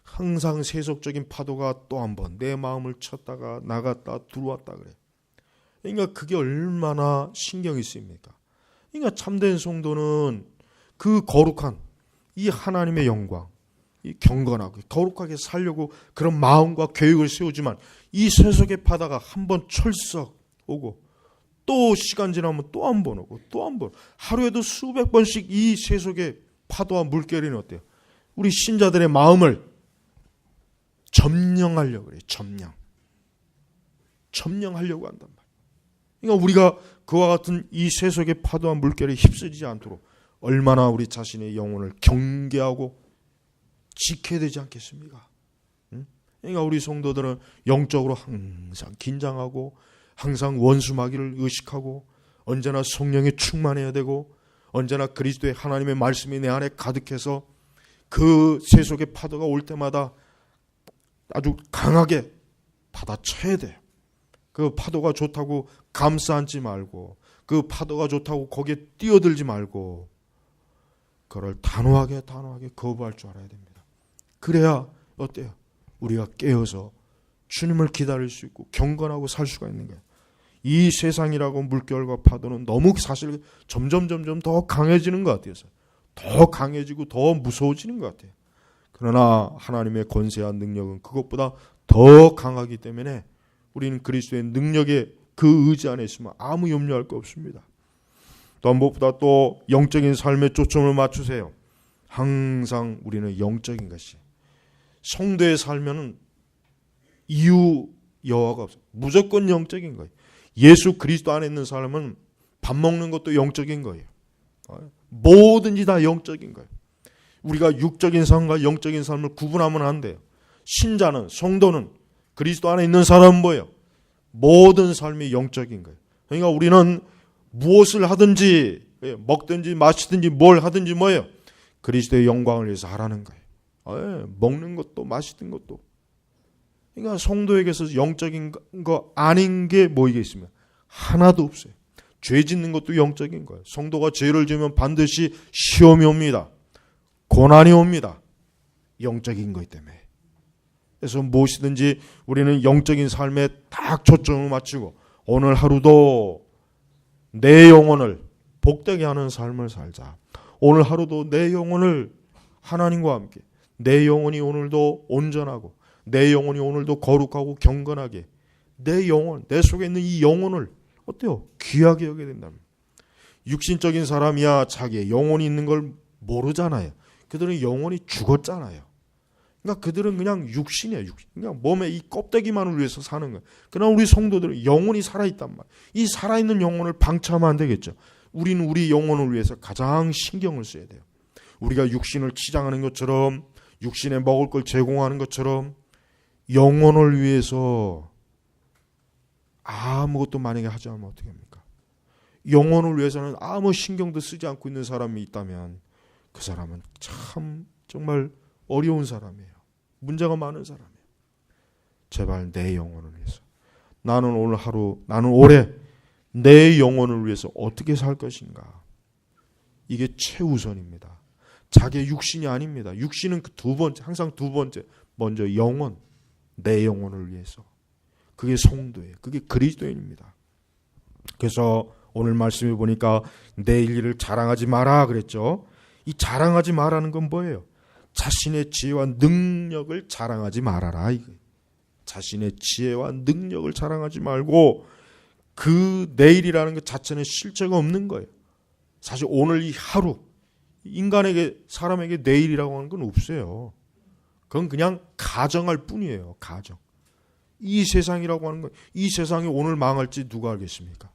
항상 세속적인 파도가 또 한 번 내 마음을 쳤다가 나갔다 들어왔다 그래. 그러니까 그게 얼마나 신경이 쓰입니까? 그러니까 참된 성도는 그 거룩한 이 하나님의 영광, 이 경건하고 거룩하게 살려고 그런 마음과 계획을 세우지만 이 세속의 바다가 한 번 철썩 오고 또 시간 지나면 또 한 번 오고 또 한 번, 하루에도 수백 번씩 이 세속의 파도와 물결이 어때요? 우리 신자들의 마음을 점령하려고 그래요. 점령하려고 한단 말이에요. 그러니까 우리가 그와 같은 이 세속의 파도와 물결에 휩쓸리지 않도록 얼마나 우리 자신의 영혼을 경계하고 지켜야 되지 않겠습니까? 그러니까 우리 성도들은 영적으로 항상 긴장하고 항상 원수마귀를 의식하고 언제나 성령에 충만해야 되고 언제나 그리스도의 하나님의 말씀이 내 안에 가득해서 그 세속의 파도가 올 때마다 아주 강하게 받아쳐야 돼요. 그 파도가 좋다고 감싸 안지 말고 그 파도가 좋다고 거기에 뛰어들지 말고 그걸 단호하게 거부할 줄 알아야 됩니다. 그래야 어때요? 우리가 깨어서 주님을 기다릴 수 있고 경건하고 살 수가 있는 거예요. 이 세상이라고 물결과 파도는 너무 사실 점점 더 강해지는 것 같아요. 더 강해지고 더 무서워지는 것 같아요. 그러나 하나님의 권세와 능력은 그것보다 더 강하기 때문에 우리는 그리스도의 능력에 그 의지 안에 있으면 아무 염려할 거 없습니다. 또 무엇보다 또 영적인 삶에 초점을 맞추세요. 항상 우리는 영적인 것이 성도의 삶에는 이유 여하가 없어요. 무조건 영적인 거예요. 예수 그리스도 안에 있는 사람은 밥 먹는 것도 영적인 거예요. 뭐든지 다 영적인 거예요. 우리가 육적인 삶과 영적인 삶을 구분하면 안 돼요. 신자는 성도는 그리스도 안에 있는 사람은 뭐예요? 모든 삶이 영적인 거예요. 그러니까 우리는 무엇을 하든지 먹든지 마시든지 뭘 하든지 뭐예요? 그리스도의 영광을 위해서 하라는 거예요. 먹는 것도 마시는 것도. 그러니까 성도에게서 영적인 거 아닌 게 뭐이겠습니까? 하나도 없어요. 죄 짓는 것도 영적인 거예요. 성도가 죄를 지으면 반드시 시험이 옵니다. 고난이 옵니다. 영적인 거기 때문에. 그래서 무엇이든지 우리는 영적인 삶에 딱 초점을 맞추고 오늘 하루도 내 영혼을 복되게 하는 삶을 살자. 오늘 하루도 내 영혼을 하나님과 함께 내 영혼이 오늘도 온전하고 내 영혼이 오늘도 거룩하고 경건하게 내 영혼, 내 속에 있는 이 영혼을 어때요? 귀하게 여겨야 된답니다. 육신적인 사람이야 자기의 영혼이 있는 걸 모르잖아요. 그들은 영혼이 죽었잖아요. 그러니까 그들은 그냥 육신이에요. 그냥 몸에 이 껍데기만을 위해서 사는 거예요. 그러나 우리 성도들은 영혼이 살아있단 말이에요. 이 살아있는 영혼을 방치하면 안 되겠죠. 우리는 우리 영혼을 위해서 가장 신경을 써야 돼요. 우리가 육신을 치장하는 것처럼 육신에 먹을 걸 제공하는 것처럼 영혼을 위해서 아무것도 만약에 하지 않으면 어떻게 합니까? 영혼을 위해서는 아무 신경도 쓰지 않고 있는 사람이 있다면 그 사람은 참 정말 어려운 사람이에요. 문제가 많은 사람이에요. 제발 내 영혼을 위해서 나는 오늘 하루 나는 올해 내 영혼을 위해서 어떻게 살 것인가. 이게 최우선입니다. 자기의 육신이 아닙니다. 육신은 그 두 번째, 항상 두 번째. 먼저 영혼, 내 영혼을 위해서. 그게 성도예요. 그게 그리스도인입니다. 그래서 오늘 말씀해 보니까 내일 일을 자랑하지 마라 그랬죠. 이 자랑하지 마라는 건 뭐예요? 자신의 지혜와 능력을 자랑하지 말아라. 자신의 지혜와 능력을 자랑하지 말고 그 내일이라는 것 자체는 실체가 없는 거예요. 사실 오늘 이 하루 인간에게 사람에게 내일이라고 하는 건 없어요. 그건 그냥 가정할 뿐이에요. 가정. 이 세상이라고 하는 건 이 세상이 오늘 망할지 누가 알겠습니까?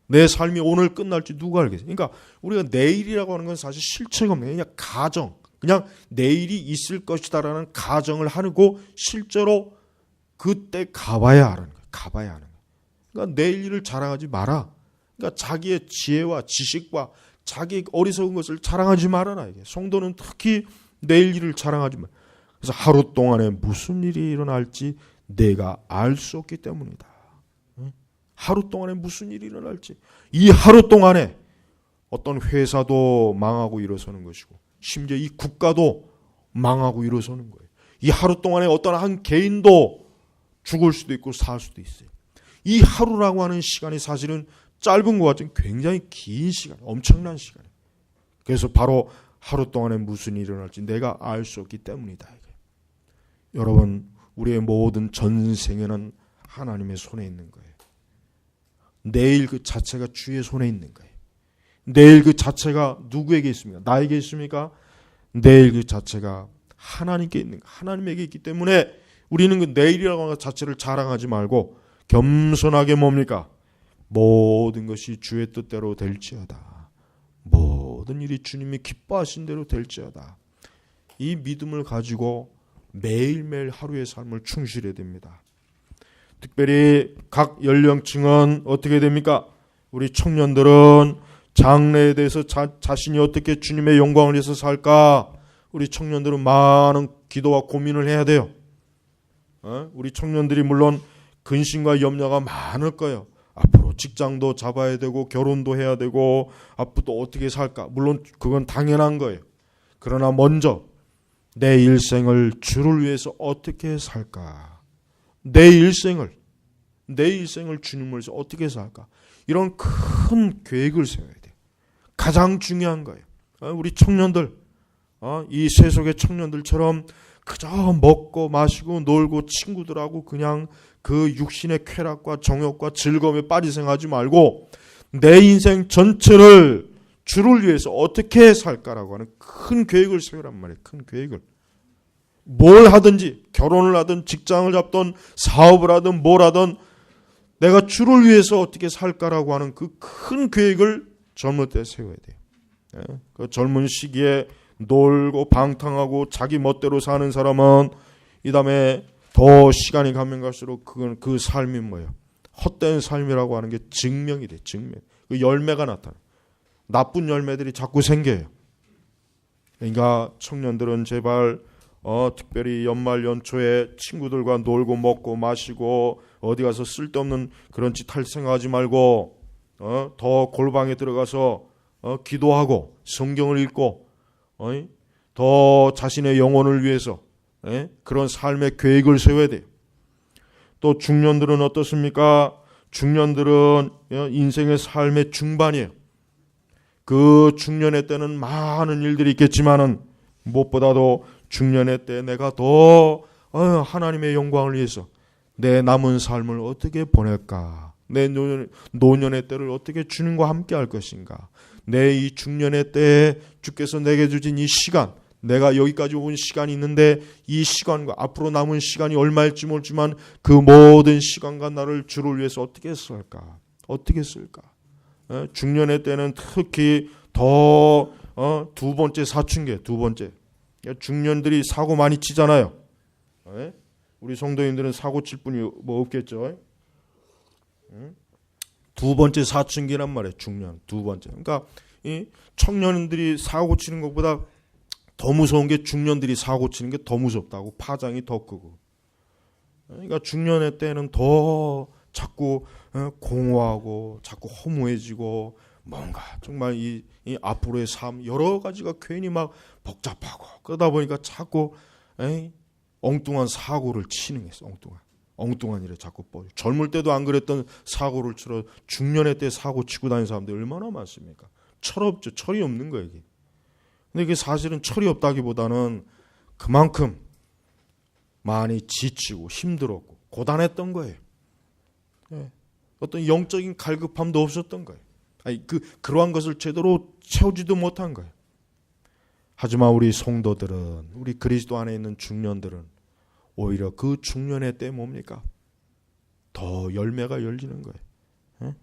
내 삶이 오늘 끝날지 누가 알겠어요? 그러니까 우리가 내일이라고 하는 건 사실 실체가 없는 그냥 가정. 그냥 내일이 있을 것이다라는 가정을 하고 실제로 그때 가봐야 하는 거예요. 가봐야 하는 거예요. 그러니까 내일 일을 자랑하지 마라. 그러니까 자기의 지혜와 지식과 자기 어리석은 것을 자랑하지 말아라. 이게 성도는 특히 내일 일을 자랑하지 마. 그래서 하루 동안에 무슨 일이 일어날지 내가 알 수 없기 때문이다. 하루 동안에 무슨 일이 일어날지 이 하루 동안에 어떤 회사도 망하고 일어서는 것이고 심지어 이 국가도 망하고 일어서는 거예요. 이 하루 동안에 어떤 한 개인도 죽을 수도 있고 살 수도 있어요. 이 하루라고 하는 시간이 사실은 짧은 것 같지만 굉장히 긴 시간, 엄청난 시간이에요. 그래서 바로 하루 동안에 무슨 일이 일어날지 내가 알 수 없기 때문이다. 여러분, 우리의 모든 전생에는 하나님의 손에 있는 거예요. 내일 그 자체가 주의 손에 있는 거예요. 내일 그 자체가 누구에게 있습니까? 나에게 있습니까? 내일 그 자체가 하나님께 있는 거예요. 하나님에게 있기 때문에 우리는 그 내일이라고 하는 것 자체를 자랑하지 말고 겸손하게 뭡니까? 모든 것이 주의 뜻대로 될지어다. 모든 일이 주님이 기뻐하신 대로 될지어다. 이 믿음을 가지고 매일매일 하루의 삶을 충실해야 됩니다. 특별히 각 연령층은 어떻게 됩니까? 우리 청년들은 장래에 대해서 자신이 어떻게 주님의 영광을 위해서 살까? 우리 청년들은 많은 기도와 고민을 해야 돼요. 우리 청년들이 물론 근심과 염려가 많을 거예요. 앞으로 직장도 잡아야 되고 결혼도 해야 되고 앞으로 또 어떻게 살까? 물론 그건 당연한 거예요. 그러나 먼저 내 일생을 주를 위해서 어떻게 살까? 내 일생을 주님을 위해서 어떻게 살까? 이런 큰 계획을 세워야 돼요. 가장 중요한 거예요. 우리 청년들, 이 세속의 청년들처럼 그저 먹고 마시고 놀고 친구들하고 그냥 그 육신의 쾌락과 정욕과 즐거움에 빠져 생각하지 말고 내 인생 전체를 주를 위해서 어떻게 살까라고 하는 큰 계획을 세우란 말이에요. 큰 계획을. 뭘 하든지 결혼을 하든 직장을 잡든 사업을 하든 뭘 하든 내가 주를 위해서 어떻게 살까라고 하는 그 큰 계획을 젊을 때 세워야 돼요. 그 젊은 시기에 놀고 방탕하고 자기 멋대로 사는 사람은 이 다음에 더 시간이 가면 갈수록 그건 그 삶이 뭐예요? 헛된 삶이라고 하는 게 증명이 돼. 증명. 그 열매가 나타나. 나쁜 열매들이 자꾸 생겨요. 그러니까 청년들은 제발 특별히 연말 연초에 친구들과 놀고 먹고 마시고 어디 가서 쓸데없는 그런 짓 할 생각하지 말고 더 골방에 들어가서 기도하고 성경을 읽고 더 자신의 영혼을 위해서 그런 삶의 계획을 세워야 돼요. 또 중년들은 어떻습니까? 중년들은 인생의 삶의 중반이에요. 그 중년의 때는 많은 일들이 있겠지만은 무엇보다도 중년의 때 내가 더 하나님의 영광을 위해서 내 남은 삶을 어떻게 보낼까? 내 노년의 때를 어떻게 주님과 함께 할 것인가? 내 이 중년의 때에 주께서 내게 주신 이 시간, 내가 여기까지 온 시간이 있는데 이 시간과 앞으로 남은 시간이 얼마일지 모르지만 그 모든 시간과 나를 주를 위해서 어떻게 쓸까? 어떻게 쓸까? 중년의 때는 특히 더 두 번째 사춘기, 두 번째. 중년들이 사고 많이 치잖아요. 우리 성도님들은 사고 칠 분이 뭐 없겠죠. 두 번째 사춘기란 말이에요. 중년 두 번째. 그러니까 이 청년들이 사고 치는 것보다 더 무서운 게 중년들이 사고 치는 게 더 무섭다고. 파장이 더 크고. 그러니까 중년의 때는 더 자꾸 공허하고 자꾸 허무해지고 뭔가 정말 이 앞으로의 삶 여러 가지가 괜히 막 복잡하고 그러다 보니까 자꾸 엉뚱한 사고를 치는 거예요. 엉뚱한 일에 자꾸 뻗어. 젊을 때도 안 그랬던 사고를 치러 중년의 때 사고 치고 다니는 사람들이 얼마나 많습니까? 철없죠. 철이 없는 거예요. 이게. 근데 이게 사실은 철이 없다기보다는 그만큼 많이 지치고 힘들었고 고단했던 거예요. 어떤 영적인 갈급함도 없었던 거예요. 그러한 것을 제대로 채우지도 못한 거예요. 하지만 우리 성도들은, 우리 그리스도 안에 있는 중년들은 오히려 그 중년의 때 뭡니까? 더 열매가 열리는 거예요.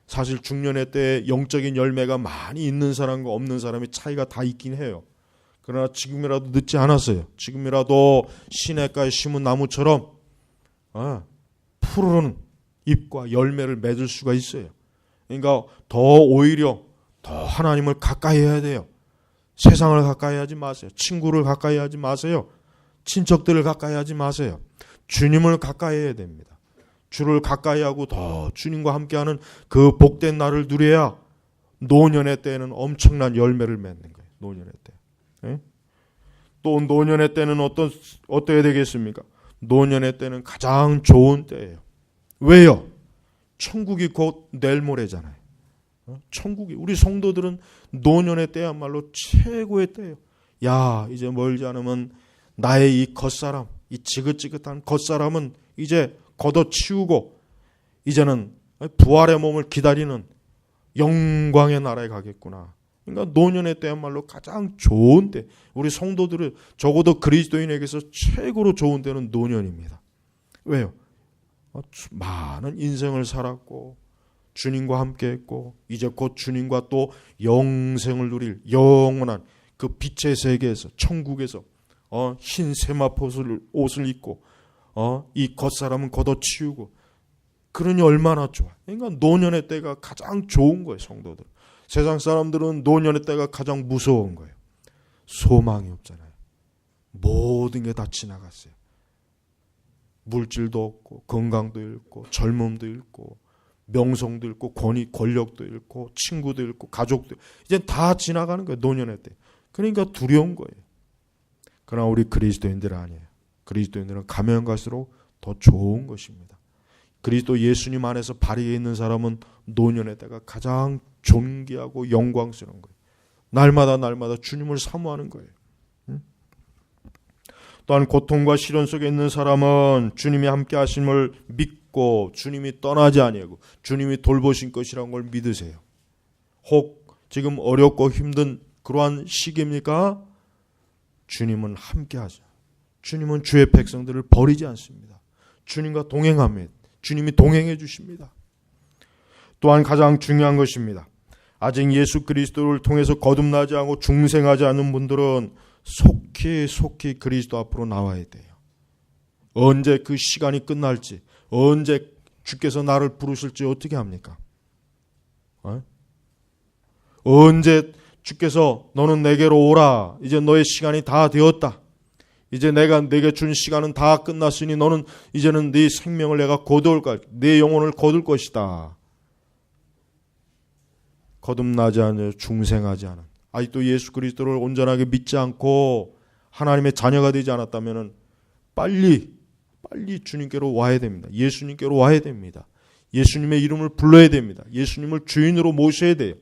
사실 중년의 때 영적인 열매가 많이 있는 사람과 없는 사람의 차이가 다 있긴 해요. 그러나 지금이라도 늦지 않았어요. 지금이라도 시냇가에 심은 나무처럼 푸르른 잎과 열매를 맺을 수가 있어요. 그러니까 더 오히려 더 하나님을 가까이 해야 돼요. 세상을 가까이 하지 마세요. 친구를 가까이 하지 마세요. 친척들을 가까이 하지 마세요. 주님을 가까이 해야 됩니다. 주를 가까이 하고 더 주님과 함께하는 그 복된 날을 누려야 노년의 때에는 엄청난 열매를 맺는 거예요. 노년의 때. 또 노년의 때는 어때야 되겠습니까? 노년의 때는 가장 좋은 때예요. 왜요? 천국이 곧 내일 모레잖아요. 천국이, 우리 성도들은 노년의 때야말로 최고의 때예요. 야, 이제 멀지 않으면 나의 이 겉사람, 이 지긋지긋한 겉사람은 이제 걷어치우고 이제는 부활의 몸을 기다리는 영광의 나라에 가겠구나. 그러니까 노년의 때야말로 가장 좋은 때, 우리 성도들은 적어도 그리스도인에게서 최고로 좋은 때는 노년입니다. 왜요? 많은 인생을 살았고 주님과 함께 했고 이제 곧 주님과 또 영생을 누릴 영원한 그 빛의 세계에서, 천국에서 흰 세마포 옷을 입고 이 겉사람은 걷어치우고, 그러니 얼마나 좋아. 그러니까 노년의 때가 가장 좋은 거예요, 성도들. 세상 사람들은 노년의 때가 가장 무서운 거예요. 소망이 없잖아요. 모든 게 다 지나갔어요. 물질도 없고 건강도 잃고 젊음도 잃고 명성도 잃고 권력도 잃고 친구도 잃고 가족도, 이제 다 지나가는 거예요, 노년의 때. 그러니까 두려운 거예요. 그러나 우리 그리스도인들은 아니에요. 그리스도인들은 가면 갈수록 더 좋은 것입니다. 그리스도 예수님 안에서 발휘해 있는 사람은 노년의 때가 가장 존귀하고 영광스러운 거예요. 날마다 주님을 사모하는 거예요. 또한 고통과 시련 속에 있는 사람은 주님이 함께 하심을 믿고 주님이 떠나지 아니하고 주님이 돌보신 것이라는 걸 믿으세요. 혹 지금 어렵고 힘든 그러한 시기입니까? 주님은 함께 하죠. 주님은 주의 백성들을 버리지 않습니다. 주님과 동행합니다. 주님이 동행해 주십니다. 또한 가장 중요한 것입니다. 아직 예수 그리스도를 통해서 거듭나지 않고 중생하지 않는 분들은 속히 그리스도 앞으로 나와야 돼요. 언제 그 시간이 끝날지, 언제 주께서 나를 부르실지 어떻게 합니까? 언제 주께서 너는 내게로 오라, 이제 너의 시간이 다 되었다, 이제 내가 내게 준 시간은 다 끝났으니 너는 이제는 네 생명을 내가 거두을 것, 네 영혼을 거둘 것이다. 거듭나지 않아 중생하지 않은, 아직도 예수 그리스도를 온전하게 믿지 않고 하나님의 자녀가 되지 않았다면 빨리 주님께로 와야 됩니다. 예수님께로 와야 됩니다. 예수님의 이름을 불러야 됩니다. 예수님을 주인으로 모셔야 돼요.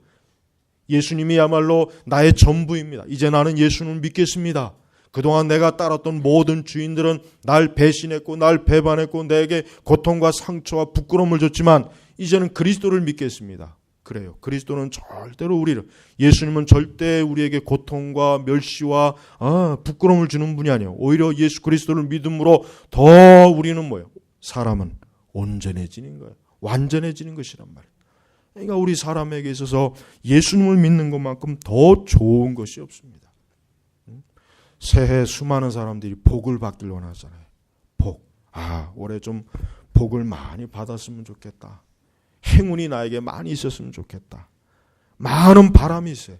예수님이야말로 나의 전부입니다. 이제 나는 예수님을 믿겠습니다. 그동안 내가 따랐던 모든 주인들은 날 배신했고 날 배반했고 내게 고통과 상처와 부끄러움을 줬지만 이제는 그리스도를 믿겠습니다. 그래요. 그리스도는 절대로 예수님은 절대 우리에게 고통과 멸시와 부끄러움을 주는 분이 아니에요. 오히려 예수 그리스도를 믿음으로 더 우리는 뭐예요? 사람은 온전해지는 거예요. 완전해지는 것이란 말이에요. 그러니까 우리 사람에게 있어서 예수님을 믿는 것만큼 더 좋은 것이 없습니다. 새해 수많은 사람들이 복을 받길 원하잖아요. 복. 올해 좀 복을 많이 받았으면 좋겠다. 행운이 나에게 많이 있었으면 좋겠다. 많은 바람이 있어요.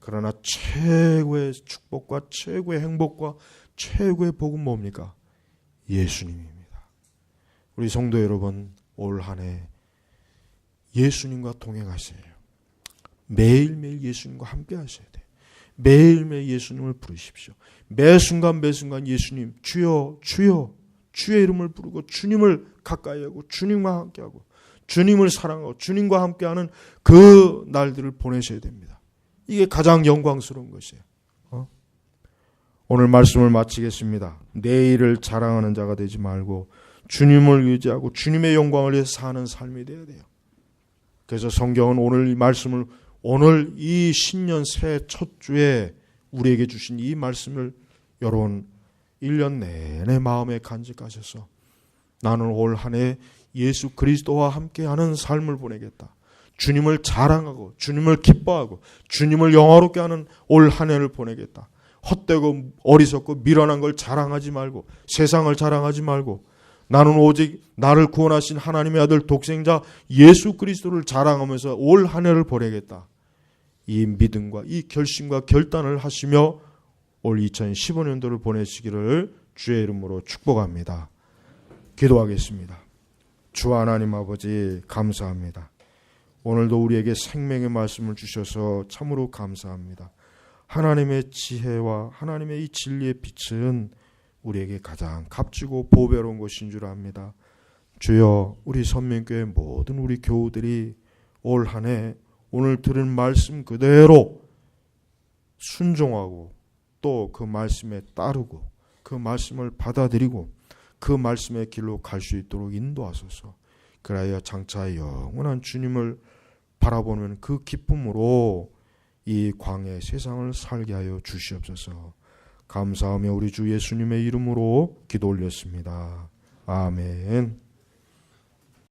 그러나 최고의 축복과 최고의 행복과 최고의 복은 뭡니까? 예수님입니다. 우리 성도 여러분, 올 한 해 예수님과 동행하세요. 매일매일 예수님과 함께 하셔야 돼요. 매일매일 예수님을 부르십시오. 매 순간 예수님, 주여 주의 이름을 부르고 주님을 가까이 하고 주님과 함께하고 주님을 사랑하고 주님과 함께하는 그 날들을 보내셔야 됩니다. 이게 가장 영광스러운 것이에요. 오늘 말씀을 마치겠습니다. 내일을 자랑하는 자가 되지 말고 주님을 의지하고 주님의 영광을 위해서 사는 삶이 되어야 돼요. 그래서 성경은 오늘 이 말씀을, 오늘 이 신년 새해 첫 주에 우리에게 주신 이 말씀을 여러분 1년 내내 마음에 간직하셔서 나는 올 한 해 예수 그리스도와 함께하는 삶을 보내겠다. 주님을 자랑하고 주님을 기뻐하고 주님을 영화롭게 하는 올 한 해를 보내겠다. 헛되고 어리석고 미련한 걸 자랑하지 말고 세상을 자랑하지 말고 나는 오직 나를 구원하신 하나님의 아들 독생자 예수 그리스도를 자랑하면서 올 한 해를 보내겠다. 이 믿음과 이 결심과 결단을 하시며 올 2015년도를 보내시기를 주의 이름으로 축복합니다. 기도하겠습니다. 주 하나님 아버지 감사합니다. 오늘도 우리에게 생명의 말씀을 주셔서 참으로 감사합니다. 하나님의 지혜와 하나님의 이 진리의 빛은 우리에게 가장 값지고 보배로운 것인 줄 압니다. 주여, 우리 선민교회 모든 우리 교우들이 올 한 해 오늘 들은 말씀 그대로 순종하고 또 그 말씀에 따르고 그 말씀을 받아들이고 그 말씀의 길로 갈 수 있도록 인도하소서. 그라야 장차 영원한 주님을 바라보는 그 기쁨으로 이 광야의 세상을 살게 하여 주시옵소서. 감사하며 우리 주 예수님의 이름으로 기도 올렸습니다. 아멘.